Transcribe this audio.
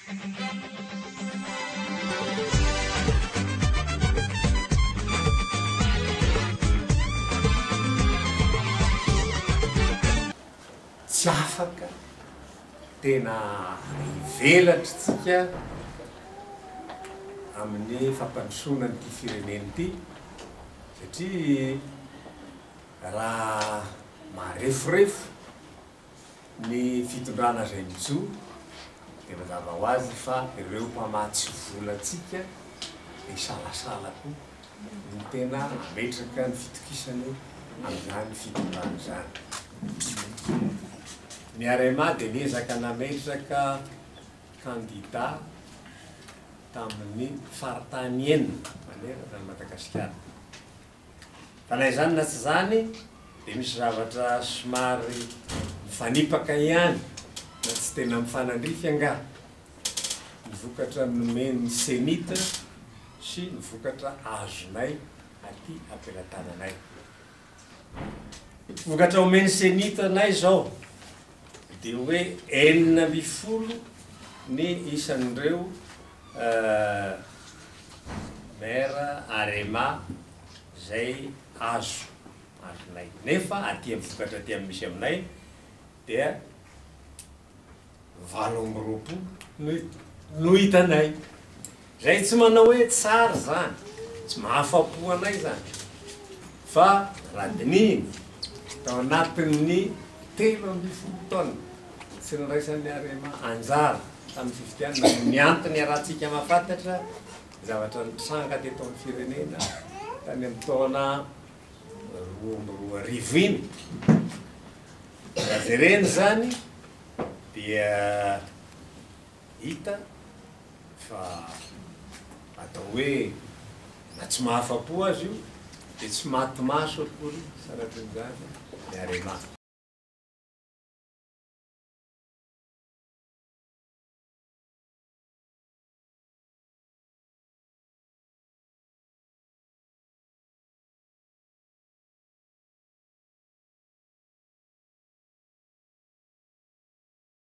Tsy afaka tena ivelatry tsika amin'ny fampandrosoana nyity fireneny ity satria raha mareforefo ny fitondrana zay mijo dia mazava ho azy fa ireo mpamatsy volatsika dia salasala koa ny tena ametraka ny fitokisany amin'izany fitondrana zany. Ny RMA dia niezaka nametraka candidat tamin'ny faritany enina manerana ny Madagasikara. Fa na izany na tsy zany dia misy zavatra somary mifanipaka ihany na tsy tena mifanandrify anga ny vokatra nomeny senita sy ny vokatra azonay aty ampelantananay. Vokatra omeny senita nay zao dia hoe 9% ny isan'ireo maire RMA zay azonay, nefa aty amin'ny vokatra aty amin'ny misy aminay dia 8% no hitanay. Zay tsy manao hoe tsara zany, tsy mahafapo anay zany, fa raha dininy tao anatin'ny 13 taona sy ny raisan'ny RMA anjara tamin'ny fifidianana ny antony arahantsika mahafantatra zavatra nitranga teto amin'ny firenena tany amin'ny taona 2000 iny. Raha jereny zany dia hita fa atao hoe na tsy mahafapo azy io dia tsy maty maso akory saratrin'izany ny RMA.